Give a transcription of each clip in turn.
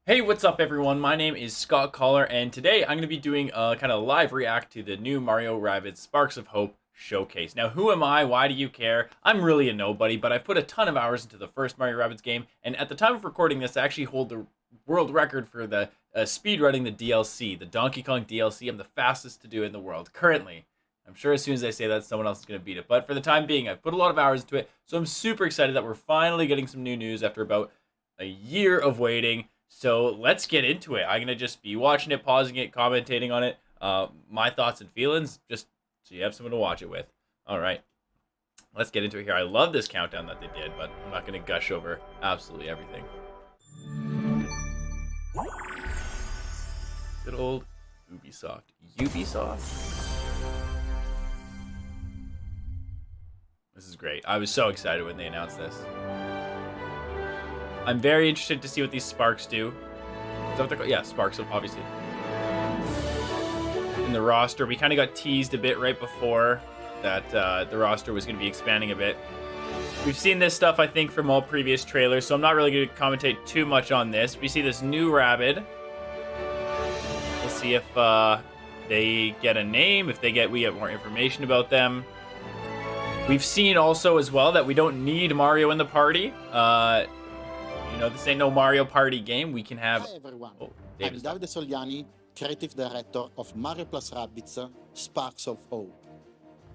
Hey, what's up everyone? My name is Scotcaller, and today I'm going to be doing a kind of live react to the new Mario Rabbids Sparks of Hope showcase. Now, who am I? Why do you care? I'm really a nobody, but I've put a ton of hours into the first Mario Rabbids game, and at the time of recording this, I actually hold the world record for the speedrunning the DLC, the Donkey Kong DLC. I'm the fastest to do it in the world, currently. I'm sure as soon as I say that, someone else is going to beat it, but for the time being, I've put a lot of hours into it, so I'm super excited that we're finally getting some new news after about a year of waiting. So let's get into it. I'm going to just be watching it, pausing it, commentating on it. My thoughts and feelings, just so you have someone to watch it with. All right. Let's get into it here. I love this countdown that they did, but I'm not going to gush over absolutely everything. Good old Ubisoft. Ubisoft? This is great. I was so excited when they announced this. I'm very interested to see what these sparks do. Is that what they're called? Yeah, sparks, obviously. In the roster, we kind of got teased a bit right before that the roster was going to be expanding a bit. We've seen this stuff, I think, from all previous trailers, so I'm not really going to commentate too much on this. We see this new Rabbid. We'll see if they get a name, if we get more information about them. We've seen also as well that we don't need Mario in the party. You know, this ain't no Mario Party game. We can have... Hi everyone, oh, I'm Davide Sogliani, Creative Director of Mario Plus Rabbids Sparks of Hope.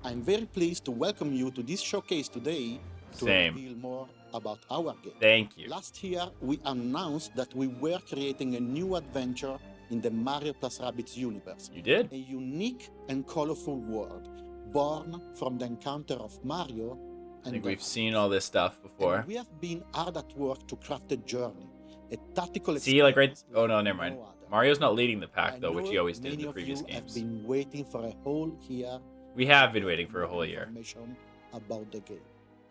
I'm very pleased to welcome you to this showcase today to reveal more about our game. Thank you. Last year, we announced that we were creating a new adventure in the Mario Plus Rabbids universe. You did? A unique and colorful world, born from the encounter of Mario. I think we've seen all this stuff before. And we have been hard at work to craft a journey, a tactical experience. See, like right... Oh, no, never mind. Mario's not leading the pack, though, which he always did in the previous games. Have been waiting for a whole year. We have been waiting for a whole year. Information about the game.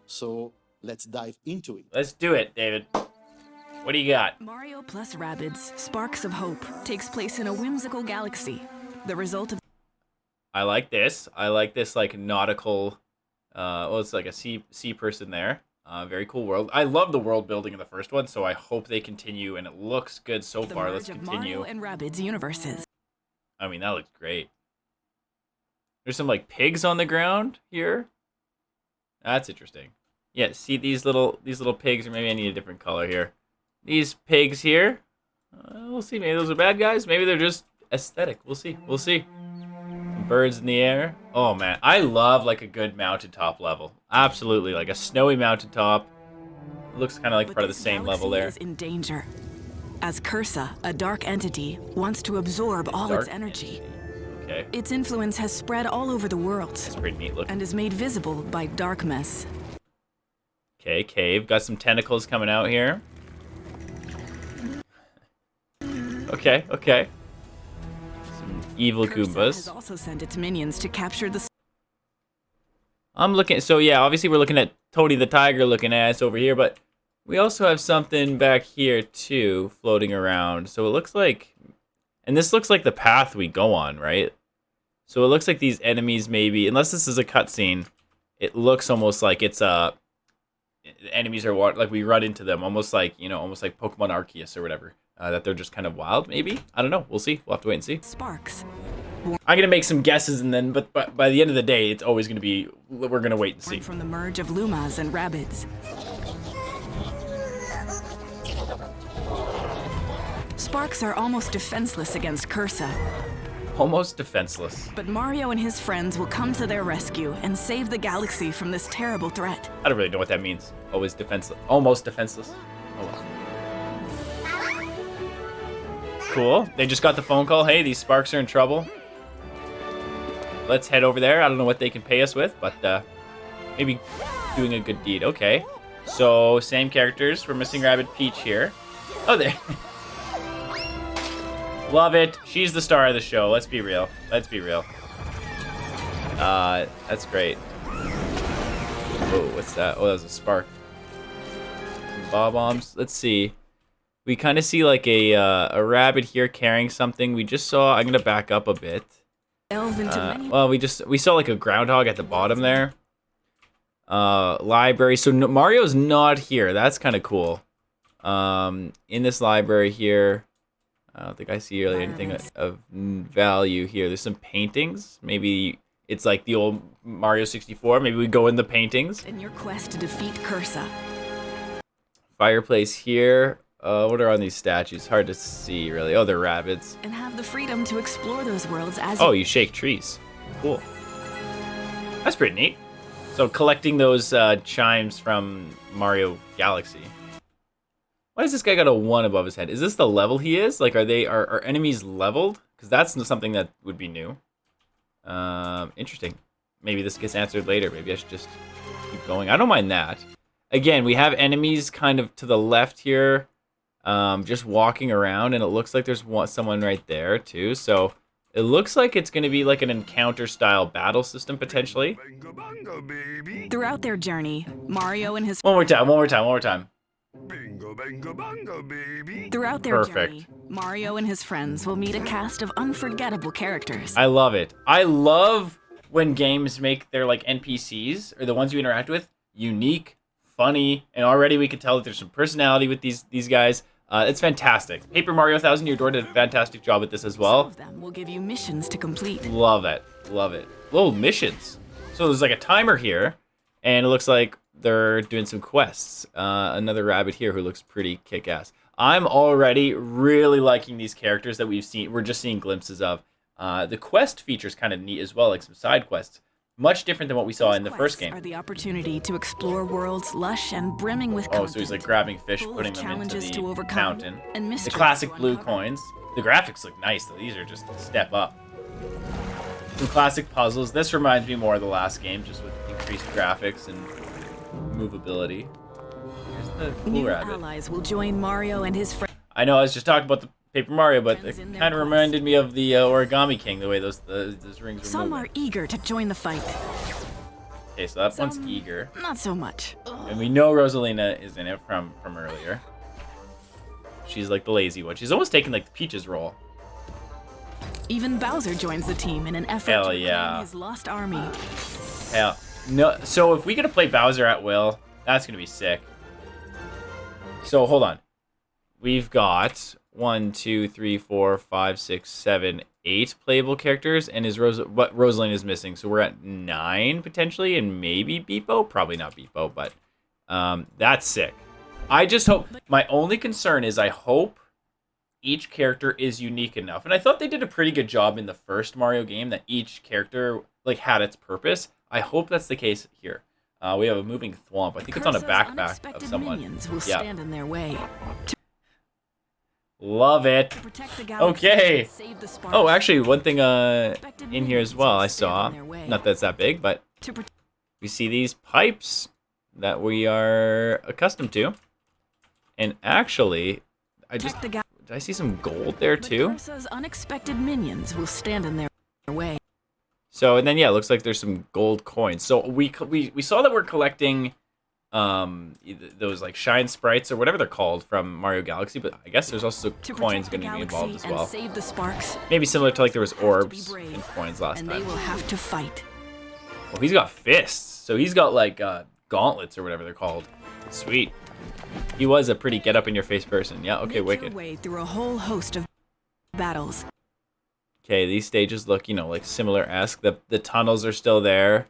So, let's dive into it. Let's do it, David. What do you got? Mario Plus Rabbids Sparks of Hope takes place in a whimsical galaxy. The result of... I like this. I like this, like, nautical... well, it's like a sea person there. Very cool world. I love the world building in the first one, so I hope they continue, and it looks good so far. Let's continue. Mario and Rabbids universes. I mean, that looks great. There's some, like, pigs on the ground here. That's interesting. Yeah, see these little pigs, or maybe I need a different color here. These pigs here. We'll see. Maybe those are bad guys. Maybe they're just aesthetic. We'll see. We'll see. Birds in the air. Oh man, I love like a good mountaintop level. Absolutely, like a snowy mountaintop. It looks kind of like part of the same level there. Is in danger, as Cursa, a dark entity, wants to absorb all its energy. Okay. Its influence has spread all over the world. It's pretty neat looking. And is made visible by darkness. Okay, cave. Got some tentacles coming out here. Okay, okay. Evil Goombas. Has also sent its minions to capture the... I'm looking... So, yeah, obviously we're looking at Tony the Tiger looking ass over here, but we also have something back here, too, floating around. So it looks like... And this looks like the path we go on, right? So it looks like these enemies maybe... Unless this is a cutscene, it looks almost like it's a... Enemies are like we run into them, almost like, you know, almost like Pokemon Arceus or whatever. That they're just kind of wild, maybe? I don't know. We'll see. We'll have to wait and see. Sparks. I'm going to make some guesses, and then, but by the end of the day, it's always going to be, we're going to wait and see. From the merge of Lumas and Rabbids. Sparks are almost defenseless against Cursa. Almost defenseless. But Mario and his friends will come to their rescue and save the galaxy from this terrible threat. I don't really know what that means. Always defenseless. Almost defenseless. Oh well. Cool. They just got the phone call. Hey, these sparks are in trouble. Let's head over there. I don't know what they can pay us with, but maybe doing a good deed. Okay. So, same characters. We're missing Rabbid Peach here. Oh, there. Love it. She's the star of the show. Let's be real. Let's be real. That's great. Oh, what's that? Oh, that was a spark. Some bob-ombs. Let's see. We kind of see like a rabbit here carrying something. We just saw... I'm gonna back up a bit. Well, we saw like a groundhog at the bottom there. Library. So Mario's not here. That's kind of cool. In this library here, I don't think I see really anything of value here. There's some paintings. Maybe it's like the old Mario 64. Maybe we go in the paintings. In your quest to defeat Cursa. Fireplace here. What are on these statues? Hard to see, really. Oh, they're Rabbids. And have the freedom to explore those worlds as you shake trees. Cool. That's pretty neat. So collecting those chimes from Mario Galaxy. Why does this guy got a 1 above his head? Is this the level he is? Like, are enemies leveled? Because that's something that would be new. Interesting. Maybe this gets answered later. Maybe I should just keep going. I don't mind that. Again, we have enemies kind of to the left here, just walking around, and it looks like there's someone right there too. So it looks like it's going to be like an encounter-style battle system potentially. Throughout their journey, Mario and his One more time. Throughout their journey, Mario and his friends will meet a cast of unforgettable characters. I love it. I love when games make their like NPCs or the ones you interact with unique, funny, and already we can tell that there's some personality with these guys. It's fantastic. Paper Mario 1000 Year Door did a fantastic job with this as well. Some of them will give you missions to complete. Love it. Love it. Whoa, missions. So there's like a timer here, and it looks like they're doing some quests. Another rabbit here who looks pretty kick-ass. I'm already really liking these characters that we're just seeing glimpses of. The quest feature's kind of neat as well, like some side quests. Much different than what we saw in the first game. Are the opportunity to explore worlds lush and brimming with content. Oh, so he's like grabbing fish, putting them into the mountain. The classic blue coins. The graphics look nice, though. These are just a step up. Some classic puzzles. This reminds me more of the last game, just with increased graphics and movability. Here's the blue rabbit. Allies will join Mario and his friends. I know I was just talking about the Paper Mario, but it kind of reminded me of the Origami King, the way those rings were Some moving. are eager to join the fight. Okay, so that one's eager. Not so much. And we know Rosalina is in it from earlier. She's like the lazy one. She's almost taking like the Peach's role. Even Bowser joins the team in an effort to reclaim his lost army. Hell, no. So if we get to play Bowser at will, that's gonna be sick. So hold on. We've got 1, 2, 3, 4, 5, 6, 7, 8 playable characters, and but Rosalina is missing, so we're at 9 potentially, and maybe Beepo. Probably not Beepo, but that's sick. I just hope. My only concern is I hope each character is unique enough, and I thought they did a pretty good job in the first Mario game that each character like had its purpose. I hope that's the case here. We have a moving thwomp. I think it's on a backpack of someone. Will stand in their way. Love it. Okay. Oh, actually, one thing in here as well I saw. Not that it's that big, but we see these pipes that we are accustomed to. And actually, did I see some gold there too? Unexpected minions will stand in their way. So, and then yeah, it looks like there's some gold coins. So we saw that we're collecting those like shine sprites or whatever they're called from Mario Galaxy, but I guess there's also coins going to be involved as well. Save the sparks, maybe similar to like there was orbs and coins last time. They will have to fight. Well, he's got fists, so he's got like gauntlets or whatever they're called. Sweet. He was a pretty get up in your face person. Yeah. Okay. Wicked. Way through a whole host of battles. Okay, these stages look, like similar-esque. The tunnels are still there.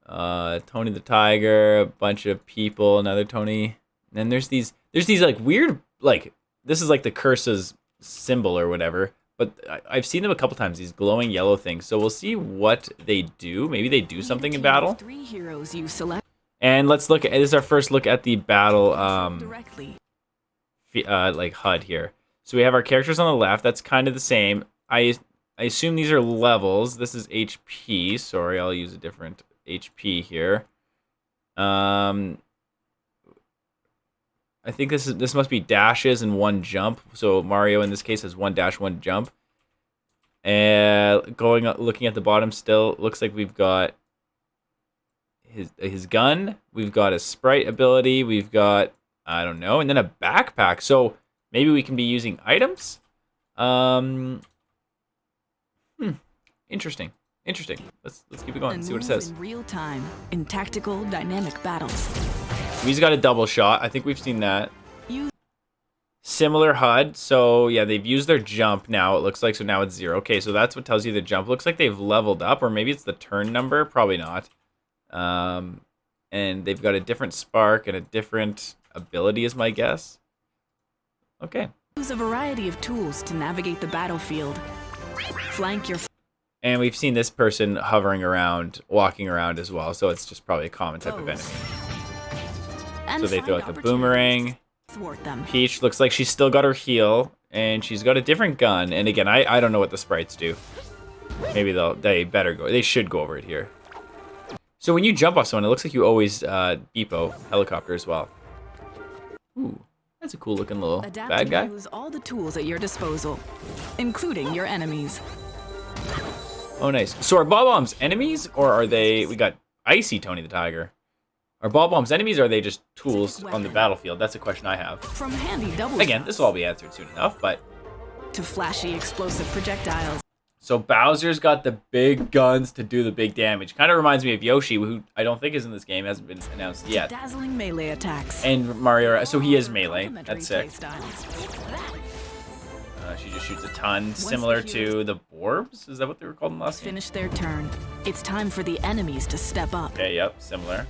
Tony the Tiger, a bunch of people, another Tony. And then there's these like weird, like, this is like the Cursa's symbol or whatever. But I've seen them a couple times, these glowing yellow things. So we'll see what they do. Maybe they do something in battle. 3 heroes you select. And let's look at, this is our first look at the battle, like HUD here. So we have our characters on the left. That's kind of the same. I assume these are levels. This is HP. Sorry, I'll use a different HP here. I think this must be dashes and 1 jump. So Mario in this case has 1 dash, 1 jump. And looking at the bottom still, looks like we've got his gun. We've got a sprite ability. We've got, I don't know, and then a backpack. So maybe we can be using items. Interesting. Let's keep it going. See what it says. In real time, in tactical, dynamic battles. He's got a double shot. I think we've seen that. similar HUD. So yeah, they've used their jump now. It looks like so now it's 0. Okay, so that's what tells you the jump. Looks like they've leveled up, or maybe it's the turn number. Probably not. And they've got a different spark and a different ability, is my guess. Okay. Use a variety of tools to navigate the battlefield. Flank your. And we've seen this person hovering around, walking around as well. So it's just probably a common type of enemy. And so they throw like a find boomerang. Thwart them. Peach looks like she's still got her heal, and she's got a different gun. And again, I don't know what the sprites do. Maybe they better go. They should go over it here. So when you jump off someone, it looks like you always beepo helicopter as well. Ooh, that's a cool looking little bad guy. Use all the tools at your disposal, including your enemies. Oh, nice. So are ball bombs enemies, or are they? We got Icy Tony the Tiger. Are ball bombs enemies, or are they just tools on the battlefield? That's a question I have. From handy double Again, this will all be answered soon enough, but to flashy explosive projectiles. So Bowser's got the big guns to do the big damage. Kind of reminds me of Yoshi, who I don't think is in this game, hasn't been announced yet. Dazzling melee attacks. And Mario, so he is melee. That's sick. She just shoots a ton, similar to the Borbs. Is that what they were called in the last game? Finish their turn. It's time for the enemies to step up. Okay, yep, similar.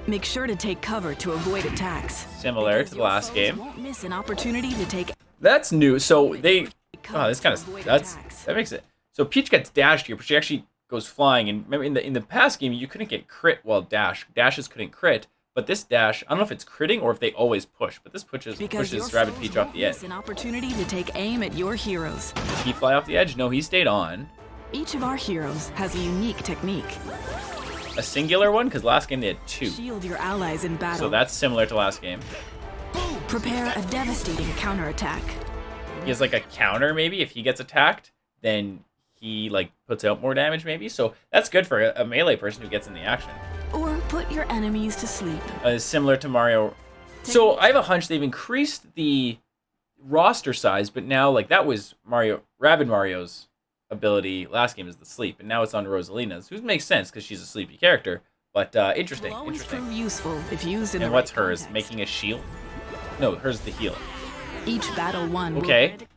Make sure to take cover to avoid attacks. Similar to the last game. Won't miss an opportunity to take. That's new. So they. Oh, this kind of that makes it. So Peach gets dashed here, but she actually goes flying. And remember, in the past game, you couldn't get crit while dashes couldn't crit. But this dash, I don't know if it's critting or if they always push. But this pushes Rabid Peach off the edge. An opportunity to take aim at your heroes. Did he fly off the edge? No, he stayed on. Each of our heroes has a unique technique. A singular one, because last game they had 2. Shield your allies in battle. So that's similar to last game. Prepare a devastating counterattack. He has like a counter, maybe. If he gets attacked, then he like puts out more damage, maybe. So that's good for a melee person who gets in the action. Or put your enemies to sleep. Similar to Mario. So I have a hunch they've increased the roster size, but now like that was Rabid Mario's ability last game is the sleep, and now it's on Rosalina's, which makes sense because she's a sleepy character. But interesting. Prove useful if used in and the what's right hers? context. Making a shield? No, hers the heal. Each battle won. Okay. Will add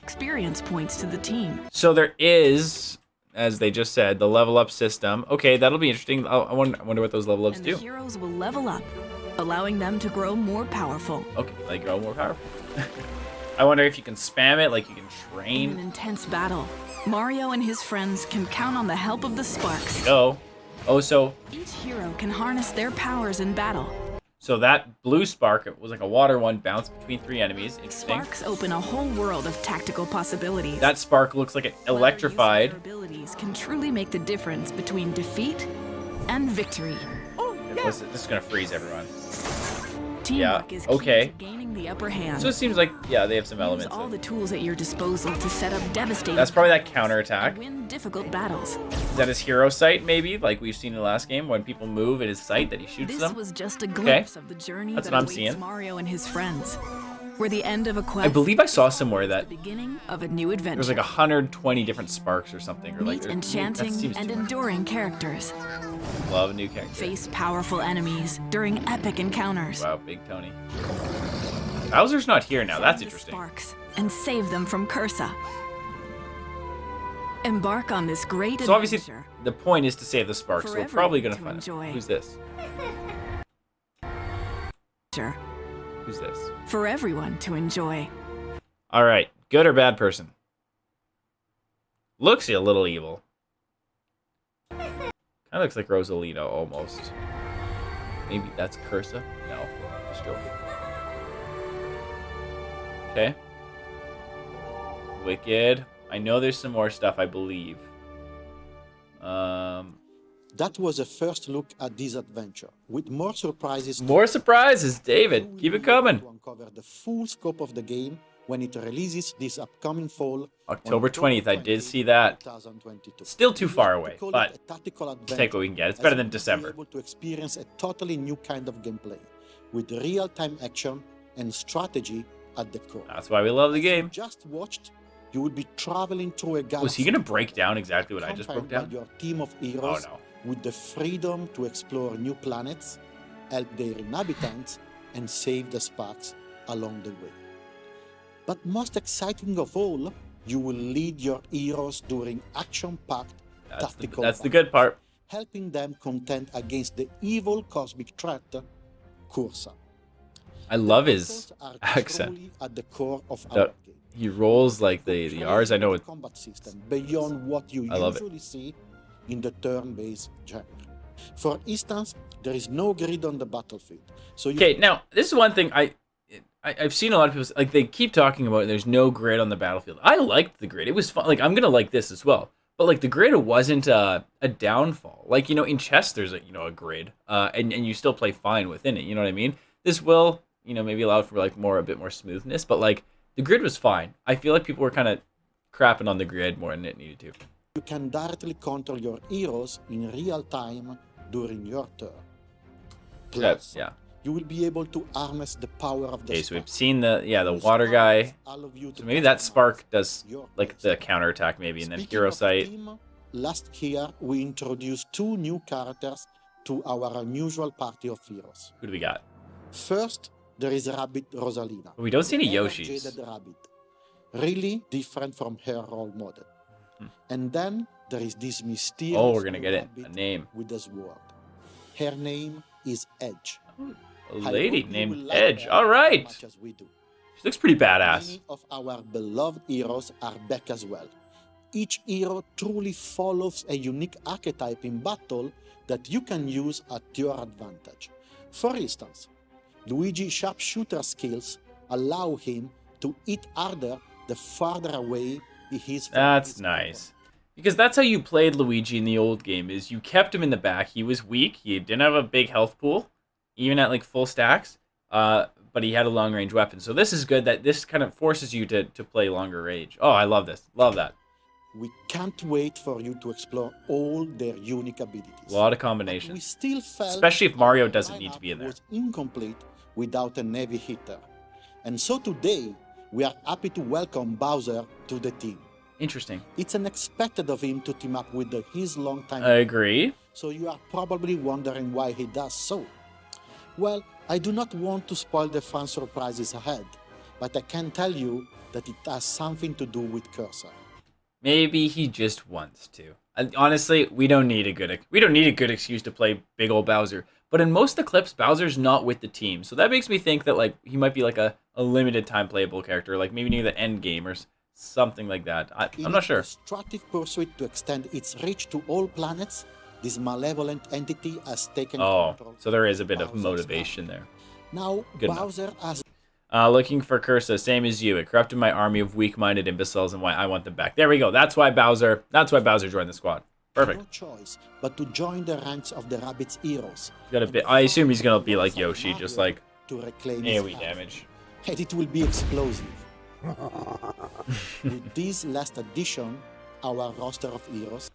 experience points to the team. So there is, as they just said, the level up system. Okay, that'll be interesting. I wonder what those level ups And do. the heroes will level up, allowing them to grow more powerful. Okay, they grow more powerful. I wonder if you can spam it, like you can In train. an intense battle, Mario and his friends can count on the help of the sparks. Go. Oh, so Each hero can harness their powers in battle. that blue spark, it was like a water one, bounced between 3 enemies. Interesting. Sparks open a whole world of tactical possibilities. That spark looks like it electrified. Their abilities can truly make the difference between defeat and victory. This is gonna freeze everyone. Teamwork is key okay. to gaining the upper hand. So it seems like, yeah, they have some Use elements. all the tools at your disposal to set up devastating. That's probably that counterattack. and win difficult battles. Is that his hero sight, maybe? Like we've seen in the last game, when people move at his sight that he shoots This them? was just a glimpse of the journey That's that what I'm awaits seeing. Mario and his friends. Where the end of a quest I believe I saw somewhere that the beginning of a new adventure. there's like 120 different sparks or something. Or like Meet enchanting and enduring characters. Love a new character. Face powerful enemies during epic encounters. Wow, Big Tony. Bowser's not here now. That's Find the interesting. Sparks and save them from Cursa. Embark on this great So obviously, adventure. the point is to save the sparks. For So we're probably everyone gonna to find out. enjoy. Who's this? Who's this? For everyone to enjoy. All right, good or bad person? Looks a little evil. Kind of looks like Rosalina almost. Maybe that's Cursa? No, just joking. Okay. Wicked. I know there's some more stuff, I believe. That was a first look at this adventure, with more surprises. More surprises, David. Keep it coming. To uncover the full scope of the game when it releases this upcoming fall. October on 20th, I did see that. 2022. Still too far We away, like to call but it a tactical take what we can get. It's adventure, better as than you will be December. able to experience a totally new kind of gameplay, with real-time action and strategy at the core. That's why we love the game. Just watched, you would be traveling through a galaxy. Was he going to break down exactly what I just broke accompanied down? by your team of Oh, heroes no. with the freedom to explore new planets, help their inhabitants, and save the sparks along the way. But most exciting of all, you will lead your heroes during action-packed tactical That's the good part. helping them contend against the evil cosmic threat, Cursa. I love his accent. At the core of our game. He rolls like the R's. I know it. Combat system beyond what you usually see in the turn-based genre. For instance, there is no grid on the battlefield. So now this is one thing I've seen a lot of people like they keep talking about there's no grid on the battlefield. I liked the grid. It was fun. Like I'm gonna like this as well. But like the grid wasn't a downfall. Like in chess there's a grid, and you still play fine within it. You know what I mean? This will maybe allow for like a bit more smoothness. But like the grid was fine. I feel like people were kind of crapping on the grid more than it needed to. You can directly control your heroes in real time during your turn. Plus, you will be able to harness the power of the Okay, so we've seen the water guy. So maybe that spark does like the counterattack maybe, and then hero sight. Last year we introduced 2 new characters to our unusual party of heroes. Who do we got? First, there is Rabbid Rosalina. We don't see any Yoshis. Jaded Rabbid. Really different from her role model. And then there is this mysterious we're gonna get it. A name. With a sword. Her name is Edge. A lady named Edge. All right. She looks pretty badass. Many of our beloved heroes are back as well. Each hero truly follows a unique archetype in battle that you can use at your advantage. For instance, Luigi's sharpshooter skills allow him to hit harder the farther away he is from That's nice. Because that's how you played Luigi in the old game, is you kept him in the back. He was weak. He didn't have a big health pool, even at like full stacks. But he had a long range weapon. So this is good that this kind of forces you to play longer range. Oh, I love this. Love that. We can't wait for you to explore all their unique abilities. A lot of combinations. We still felt especially if Mario doesn't need to be in there. Was incomplete without a heavy hitter. And so today, we are happy to welcome Bowser to the team. Interesting. It's unexpected of him to team up with his longtime... I agree. So you are probably wondering why he does so. Well, I do not want to spoil the fun surprises ahead, but I can tell you that it has something to do with Cursor. Maybe he just wants to. Honestly, we don't need a good excuse to play big old Bowser. But in most of the clips, Bowser's not with the team, so that makes me think that like he might be like a limited time playable character, like maybe near the end game or something like that. I'm not sure. In a destructive pursuit to extend its reach to all planets, this malevolent entity has taken control. So there is a bit of motivation there. Now, Good Bowser has... looking for Cursa, same as you. It corrupted my army of weak-minded imbeciles, and why I want them back. There we go. That's why Bowser joined the squad. Perfect. No choice but to join the ranks of the Rabbids heroes. Got a bit. I assume he's gonna be like Yoshi, just like to reclaim AoE damage. And it will be explosive. With this last addition, our roster of heroes.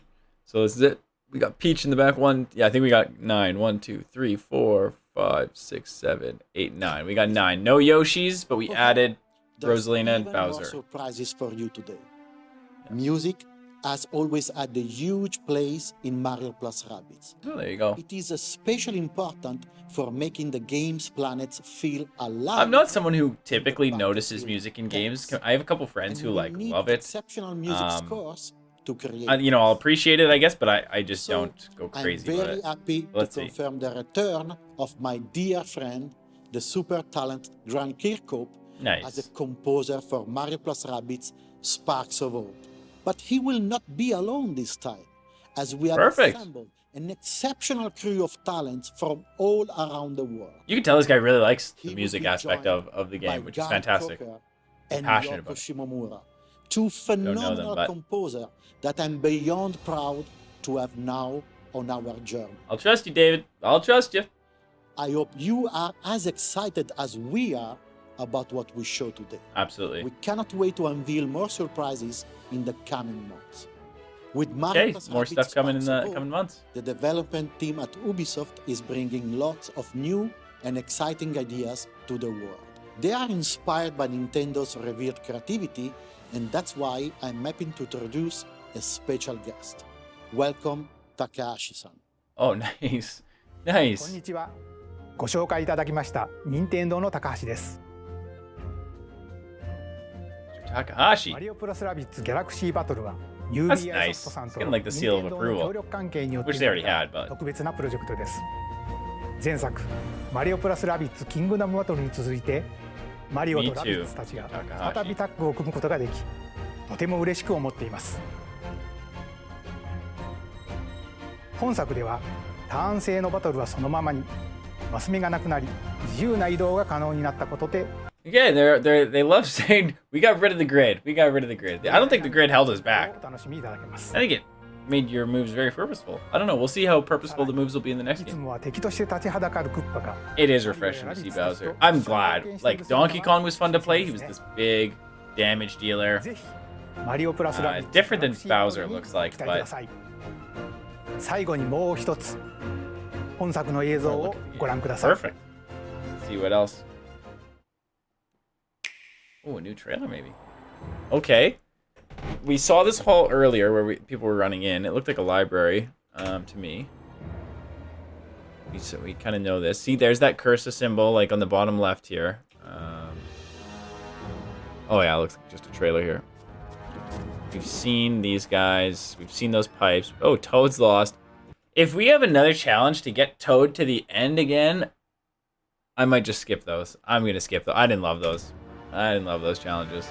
So this is it. We got Peach in the back. I think we got 9. 1, 2, 3, 4, 5, 6, 7, 8, 9. We got 9. No Yoshis, but we added Rosalina and Bowser. More surprises for you today. Music has always had a huge place in Mario plus Rabbids. Oh, there you go. It is especially important for making the game's planets feel alive. I'm not someone who typically notices music in games. I have a couple friends who like love it. Exceptional music scores to create. I'll appreciate it, I guess, but I just don't go crazy I'm about very it. happy to confirm the return of my dear friend, the super talented Grant Kirkhope, as a composer for Mario plus Rabbids Sparks of Hope. But he will not be alone this time, as we have assembled an exceptional crew of talents from all around the world. You can tell this guy really likes the music aspect of the game, which is fantastic. And passionate about it. Shimomura, 2 phenomenal composers that I'm beyond proud to have now on our journey. I'll trust you, David. I'll trust you. I hope you are as excited as we are about what we show today. Absolutely. We cannot wait to unveil more surprises in the coming months. With Mario more stuff coming in the coming months. The development team at Ubisoft is bringing lots of new and exciting ideas to the world. They are inspired by Nintendo's revered creativity, and that's why I'm happy to introduce a special guest. Welcome, Takahashi-san. Oh, nice. Nice. こんにちは。ご紹介いただきました任天堂の高橋です。Takahashi. マリオプラスラビッツギャラクシーバトルは That's Ubisoft nice. さん It's と getting like the seal of 任天堂の approval, 協力関係によって which they already had, but 特別なプロジェクトです。前作マリオプラスラビッツキングダムバトルに続いてマリオとラビッツたちが再びタッグを組むことができ、とても嬉しく思っています。本作ではターン制のバトルはそのままにマス目がなくなり自由な移動が可能になったことで again, they love saying we got rid of the grid. We got rid of the grid. I don't think the grid held us back. お楽しみいただけます。 I think it made your moves very purposeful. I don't know. We'll see how purposeful the moves will be in the い next つ game. もは敵として立ちはだかるクッパが It is refreshing to see Bowser. I'm glad. Like Donkey Kong was fun to play. He was this big damage dealer. ぜひマリオプラスラビッツ Different than Bowser looks like, 期待ください。最後にもう一つ本作の映像をご覧ください。 Perfect. Let's see what else. Oh, a new trailer maybe. Okay. We saw this hall earlier where people were running in. It looked like a library to me. We kind of know this. See, there's that cursor symbol like on the bottom left here. Oh yeah, it looks like just a trailer here. We've seen these guys. We've seen those pipes. Oh, Toad's lost. If we have another challenge to get Toad to the end again, I might just skip those. I'm going to skip those. I didn't love those. I didn't love those challenges.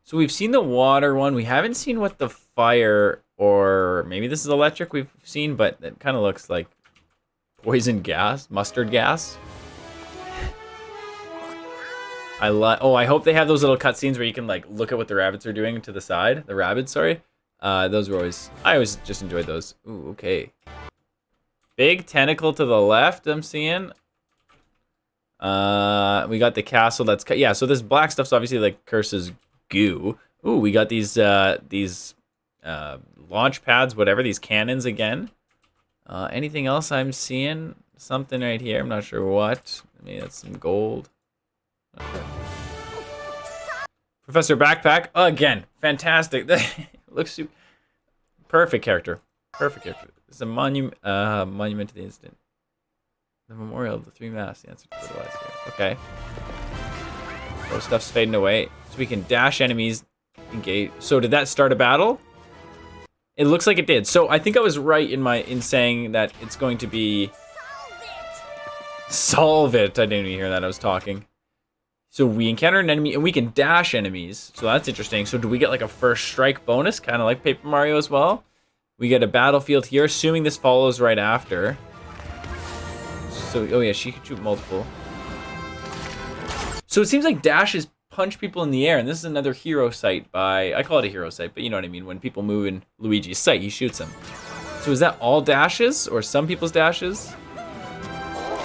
So we've seen the water one. We haven't seen what the fire, or maybe this is electric we've seen, but it kind of looks like poison gas, mustard gas. I hope they have those little cutscenes where you can like look at what the rabbits are doing to the side. The Rabbids, sorry. Those were I always just enjoyed those. Ooh, okay. Big tentacle to the left, I'm seeing. We got the castle that's yeah, so this black stuff's obviously like Curse's goo. Ooh, we got these launch pads, whatever, these cannons again. Anything else I'm seeing? Something right here, I'm not sure what. Maybe that's some gold. Professor Backpack, again, fantastic. Looks super perfect character. Perfect character. It's a monument to the incident. The memorial of the three masks, the answer to the last here. Okay. Oh, stuff's fading away. So we can dash enemies, engage. So did that start a battle? It looks like it did. So I think I was right in saying that it's going to be solve it. I didn't even hear that. I was talking. So we encounter an enemy and we can dash enemies. So that's interesting. So do we get like a first strike bonus, kind of like Paper Mario as well? We get a battlefield here, assuming this follows right after. So, oh yeah, she could shoot multiple. So it seems like dashes punch people in the air, and this is another hero sight by, I call it a hero sight, but you know what I mean. When people move in Luigi's sight, he shoots them. So is that all dashes, or some people's dashes?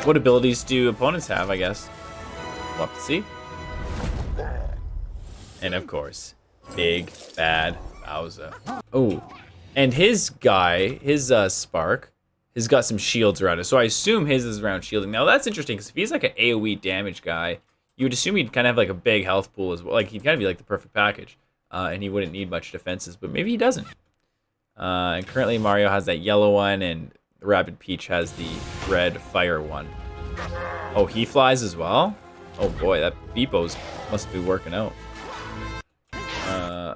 What abilities do opponents have, I guess? We'll have to see. And of course, big bad Bowser. Oh, and his guy, his Spark, has got some shields around it. So I assume his is around shielding. Now that's interesting, because if he's like an AoE damage guy, you would assume he'd kind of have like a big health pool as well. Like he'd kind of be like the perfect package, and he wouldn't need much defenses. But maybe he doesn't. And currently Mario has that yellow one, and Rabbid Peach has the red fire one. Oh, he flies as well. Oh boy, that Beepos must be working out.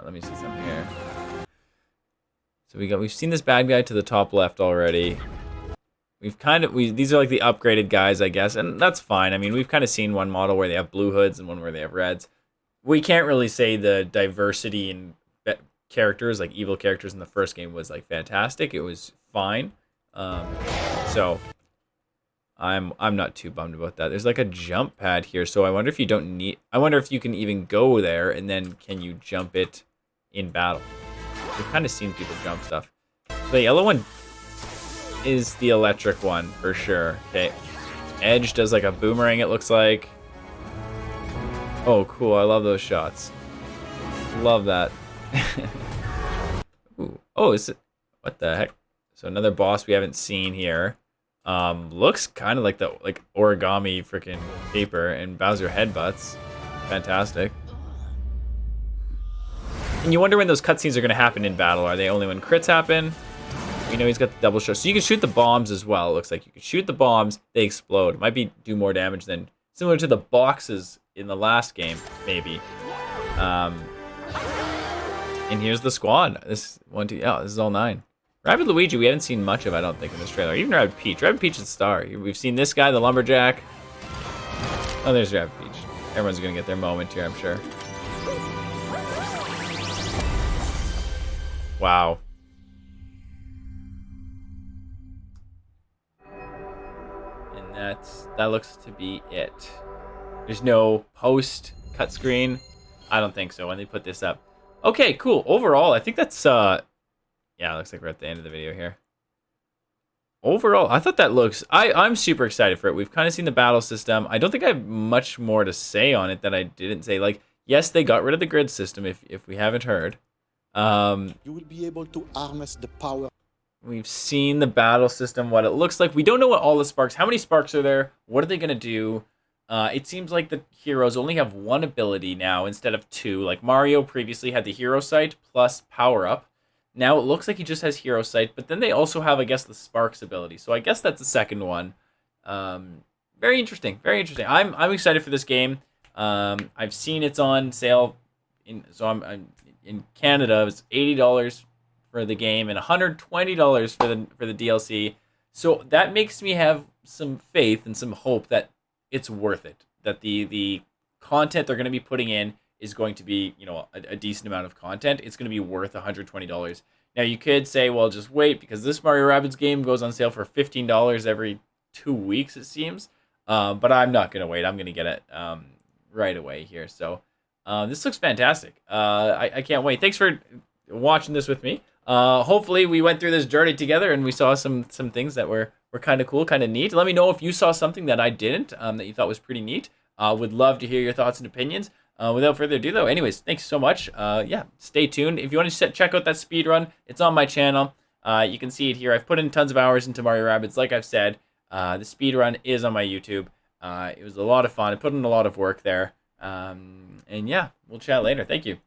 Let me see something here. So we've seen this bad guy to the top left already. These are like the upgraded guys, I guess, and that's fine. I mean, we've kind of seen one model where they have blue hoods and one where they have reds. We can't really say the diversity in characters, like evil characters in the first game, was like fantastic. It was fine. So I'm not too bummed about that. There's like a jump pad here, so I wonder if you don't need. I wonder if you can even go there, and then can you jump it in battle? We've kind of seen people jump stuff. The yellow one is the electric one for sure. Okay, Edge does like a boomerang. It looks like. Oh, cool! I love those shots. Love that. Ooh. Oh, is it? What the heck? So another boss we haven't seen here. Looks kind of like the origami freaking paper, and Bowser headbutts. Fantastic. And you wonder when those cutscenes are going to happen in battle. Are they only when crits happen? We know he's got the double shot. So you can shoot the bombs as well. It looks like you can shoot the bombs. They explode. Might do more damage than similar to the boxes in the last game, maybe. And here's the squad. This is all 9. Rabbid Luigi, we haven't seen much of, I don't think, in this trailer. Even Rabbid Peach. Rabbid Peach is the star. We've seen this guy, the lumberjack. Oh, there's Rabbid Peach. Everyone's gonna get their moment here, I'm sure. Wow. And that looks to be it. There's no post cut screen. I don't think so when they put this up. Okay, cool. Overall, I think that's yeah, it looks like we're at the end of the video here. Overall, I thought that looks... I'm super excited for it. We've kind of seen the battle system. I don't think I have much more to say on it that I didn't say. Like, yes, they got rid of the grid system, if we haven't heard. You will be able to harness the power. We've seen the battle system, what it looks like. We don't know what all the sparks... How many sparks are there? What are they going to do? It seems like the heroes only have 1 ability now instead of 2. Like, Mario previously had the Hero Sight plus Power Up. Now it looks like he just has Hero Sight, but then they also have, I guess, the Sparks ability. So I guess that's the second one. Very interesting. Very interesting. I'm excited for this game. I've seen it's on sale. I'm in Canada. It's $80 for the game and $120 for the DLC. So that makes me have some faith and some hope that it's worth it. That the content they're going to be putting in is going to be, you know, a decent amount of content. It's going to be worth $120. Now, you could say, well, just wait, because this Mario Rabbids game goes on sale for $15 every 2 weeks, it seems. But I'm not going to wait. I'm going to get it right away here. So this looks fantastic. I can't wait. Thanks for watching this with me. Hopefully, we went through this journey together and we saw some things that were kind of cool, kind of neat. Let me know if you saw something that I didn't, that you thought was pretty neat. Would love to hear your thoughts and opinions. Without further ado, though, anyways, thanks so much. Yeah, stay tuned. If you want to check out that speedrun, it's on my channel. You can see it here. I've put in tons of hours into Mario Rabbids, like I've said. The speedrun is on my YouTube. It was a lot of fun. I put in a lot of work there. And yeah, we'll chat later. Thank you.